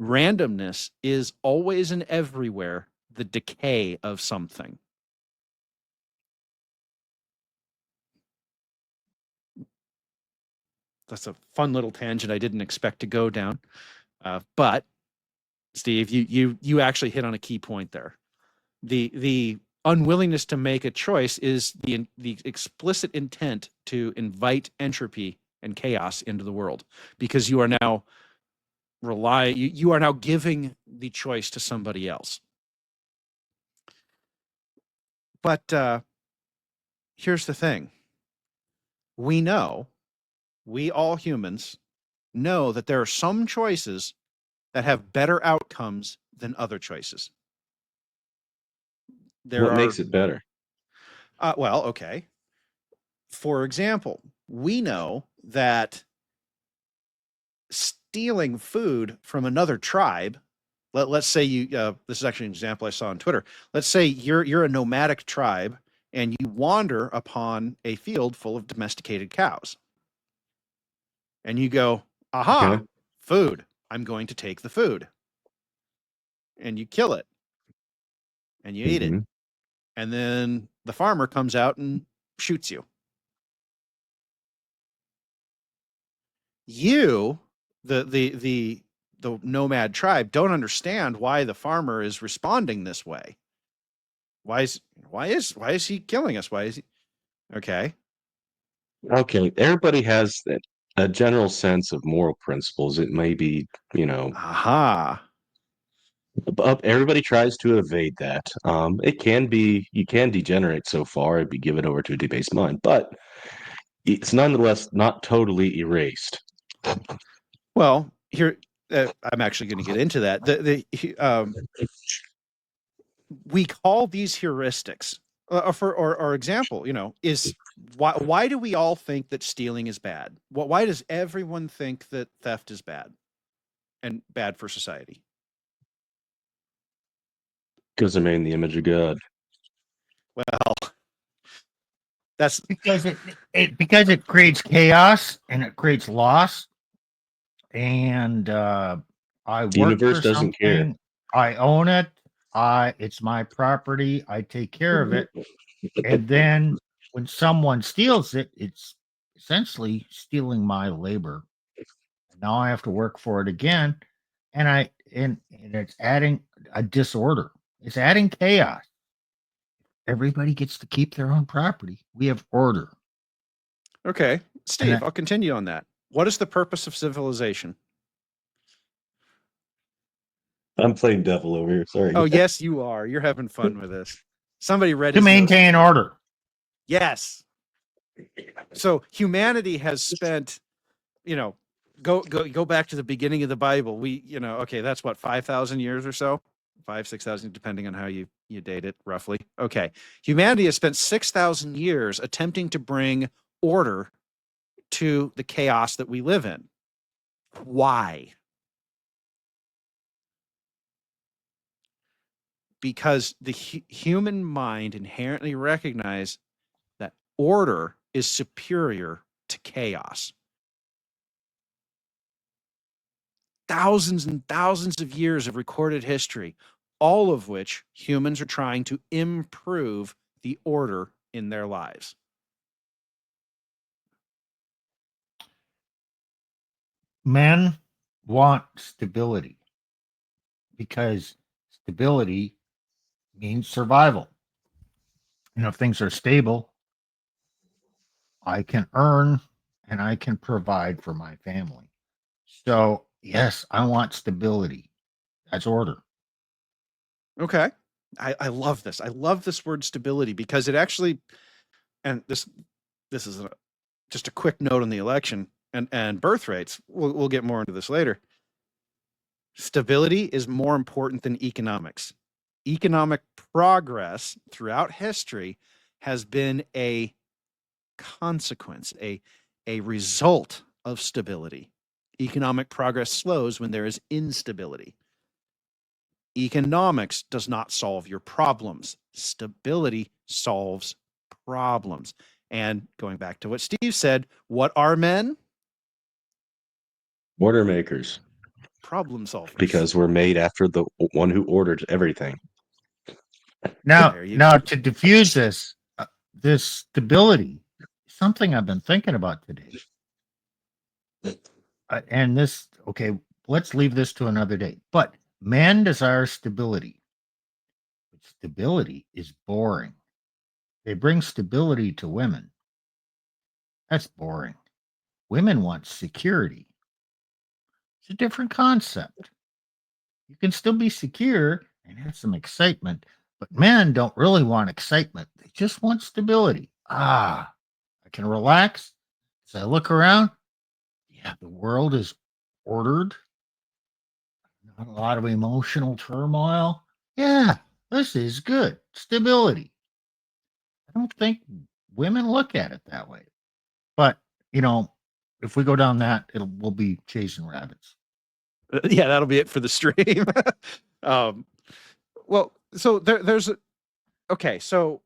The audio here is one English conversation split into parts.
Randomness is always and everywhere the decay of something. That's a fun little tangent I didn't expect to go down. But Steve, you actually hit on a key point there. The unwillingness to make a choice is the explicit intent to invite entropy and chaos into the world, because you are now you are now giving the choice to somebody else. But here's the thing. We all humans know that there are some choices that have better outcomes than other choices. What makes it better? Well, okay. For example, we know that stealing food from another tribe, let's say this is actually an example I saw on Twitter. Let's say you're a nomadic tribe and you wander upon a field full of domesticated cows. And you go, aha, okay, food. I'm going to take the food. And you kill it. And you eat it. And then the farmer comes out and shoots you. You, the nomad tribe, don't understand why the farmer is responding this way. Why is he killing us? Why is he? Okay. Okay. Everybody has a general sense of moral principles. It may be, Aha. Everybody tries to evade that. It can be, you can degenerate so far and be given over to a debased mind, but it's nonetheless not totally erased. Well, here I'm actually going to get into that. We call these heuristics. For example, is why do we all think that stealing is bad? Why does everyone think that theft is bad and bad for society? Because they're made in the image of God. Well, that's because it creates chaos and it creates loss. And I work universe for doesn't care. I own it. It's my property. I take care of it. And then when someone steals it, it's essentially stealing my labor. Now I have to work for it again, and it's adding a disorder. It's adding chaos. Everybody gets to keep their own property. We have order. Okay, Steve, I'll continue on that. What is the purpose of civilization? I'm playing devil over here. Sorry. Oh, yes, you are. You're having fun with this. Somebody read to maintain order. Yes. So humanity has spent, go back to the beginning of the Bible. Okay, that's what, 5,000 years or so? 6,000, depending on how you date it, roughly. Okay. Humanity has spent 6,000 years attempting to bring order to the chaos that we live in. Why? Because the human mind inherently recognizes that order is superior to chaos. Thousands and thousands of years of recorded history, all of which humans are trying to improve the order in their lives. Men want stability because stability means survival. If things are stable, I can earn and I can provide for my family. So, yes, I want stability. That's order. Okay. I love this. I love this word stability because it actually, and this is just a quick note on the election and birth rates. We'll get more into this later. Stability is more important than economics. Economic progress throughout history has been a consequence, a result of stability. Economic progress slows when there is instability. Economics does not solve your problems. Stability solves problems. And going back to what Steve said, what are men? Order makers. Problem solvers. Because we're made after the one who ordered everything. Now, There you now go. to diffuse this stability, something I've been thinking about today. And this, okay, let's leave this to another day. But man desires stability. But stability is boring. They bring stability to women. That's boring. Women want security. It's a different concept. You can still be secure and have some excitement, but men don't really want excitement. They just want stability. I can relax as I look around. Yeah, the world is ordered. Not a lot of emotional turmoil. Yeah, this is good. Stability. I don't think women look at it that way. But, if we go down that, we'll be chasing rabbits. Yeah, that'll be it for the stream. Well, so there's okay, so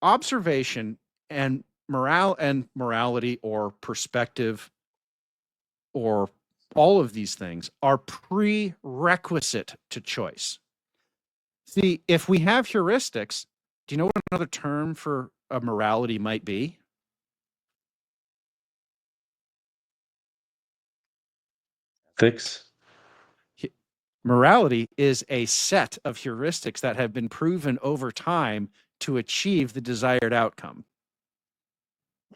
observation and morality or perspective or all of these things are prerequisite to choice. See, if we have heuristics, do you know what another term for a morality might be? Ethics. Morality is a set of heuristics that have been proven over time to achieve the desired outcome.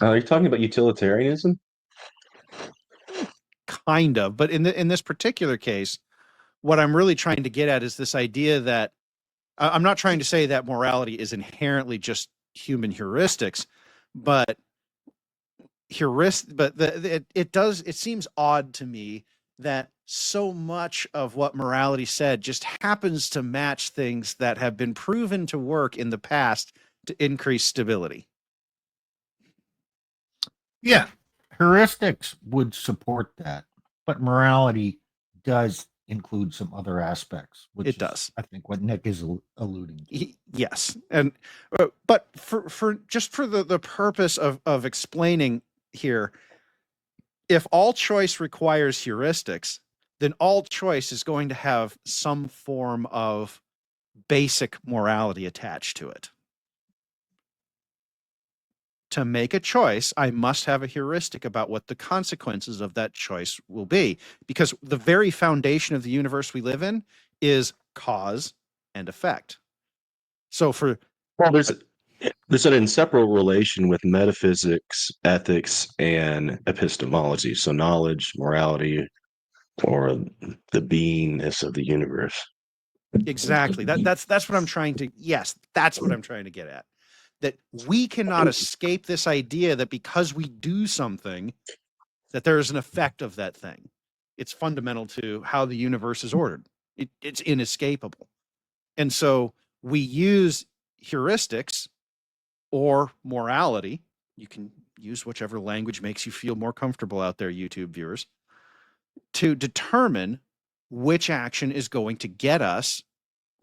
Are you talking about utilitarianism? Kind of, but in this particular case, what I'm really trying to get at is this idea that I'm not trying to say that morality is inherently just human heuristics, but it seems odd to me that so much of what morality said just happens to match things that have been proven to work in the past to increase stability. Yeah, heuristics would support that, but morality does include some other aspects, which It does. I think, what Nick is alluding to. Yes, and but for just for the purpose of explaining here, if all choice requires heuristics, then all choice is going to have some form of basic morality attached to it. To make a choice, I must have a heuristic about what the consequences of that choice will be, because the very foundation of the universe we live in is cause and effect. So Well, there's an inseparable relation with metaphysics, ethics, and epistemology. So knowledge, morality, or the beingness of the universe. exactly, that's what I'm trying to, yes, that's what I'm trying to get at. That we cannot escape this idea that because we do something, that there is an effect of that thing. It's fundamental to how the universe is ordered. It's inescapable. And so we use heuristics or morality. You can use whichever language makes you feel more comfortable out there, YouTube viewers, to determine which action is going to get us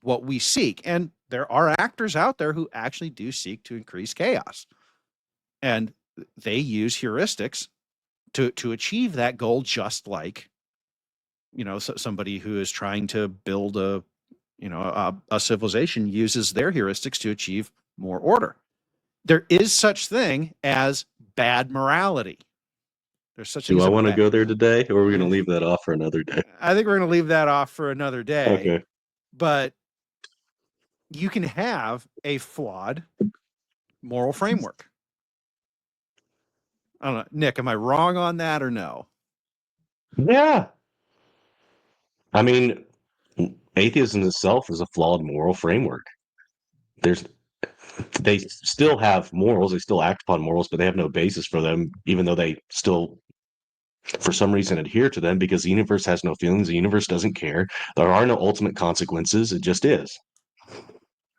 what we seek. And there are actors out there who actually do seek to increase chaos. And they use heuristics to achieve that goal, just like, somebody who is trying to build a civilization uses their heuristics to achieve more order. There is such thing as bad morality. There's such Do things I as want to bad. go there today, or are we going to leave that off for another day? I think we're going to leave that off for another day. Okay. But you can have a flawed moral framework. I don't know, Nick, am I wrong on that or no? Yeah. I mean, atheism itself is a flawed moral framework. They still have morals, they still act upon morals, but they have no basis for them, even though they still, for some reason, adhere to them, because the universe has no feelings, the universe doesn't care. There are no ultimate consequences, it just is.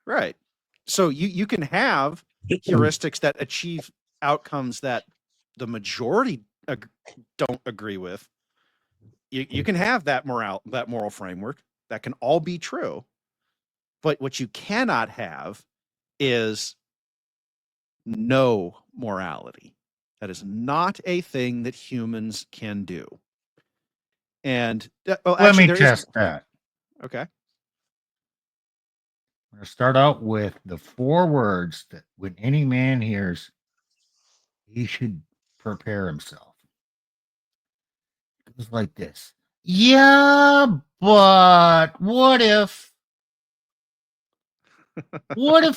Right. So you can have heuristics that achieve outcomes that the majority don't agree with. You can have that moral framework that can all be true, but what you cannot have is no morality. That is not a thing that humans can do. And well, Let actually, me there is test that. okay. I'm going to start out with the 4 words that when any man hears, he should prepare himself. It goes like this. Yeah, but what if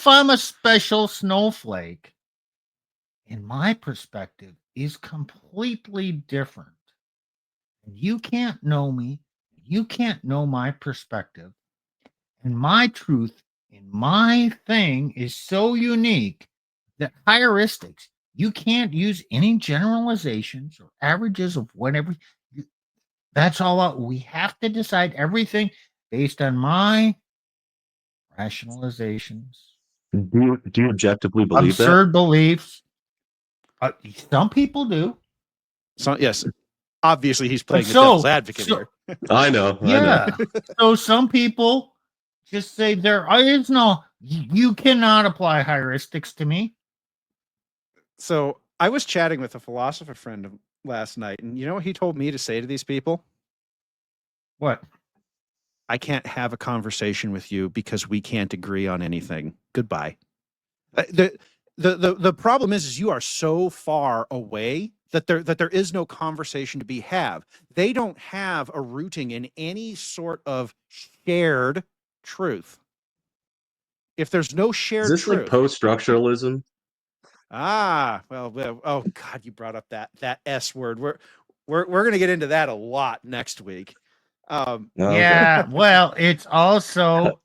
I'm a special snowflake and my perspective is completely different? You can't know me. You can't know my perspective. And my truth and my thing is so unique that heuristics, you can't use any generalizations or averages of whatever. That's all out. We have to decide everything based on my rationalizations, Do you objectively believe that? absurd beliefs. Some people do. So yes, obviously he's But playing the devil's advocate so here. I know. yeah. So some people just say there is no, you cannot apply heuristics to me. So I was chatting with a philosopher friend last night, and you know what he told me to say to these people? What? I can't have a conversation with you because we can't agree on anything. Goodbye. The problem is you are so far away that there is no conversation to be have. They don't have a rooting in any sort of shared truth. If there's no Is shared this like truth, post-structuralism? well, oh God, you brought up that S word. We're gonna get into that a lot next week. Okay. Yeah, well, it's also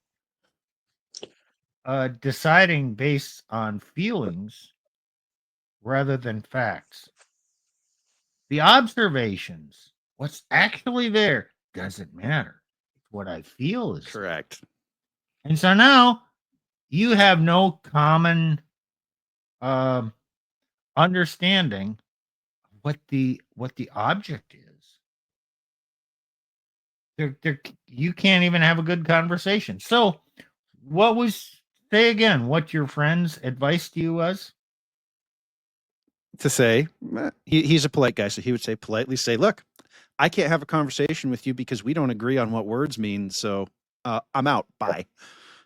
deciding based on feelings rather than facts. The observations, what's actually there, doesn't matter. It's what I feel is there. Correct. And so now you have no common understanding what the object is. You can't even have a good conversation. So, what was say again? What your friend's advice to you was? To say he's a polite guy, so he would say politely say, "Look, I can't have a conversation with you because we don't agree on what words mean. So I'm out. Bye."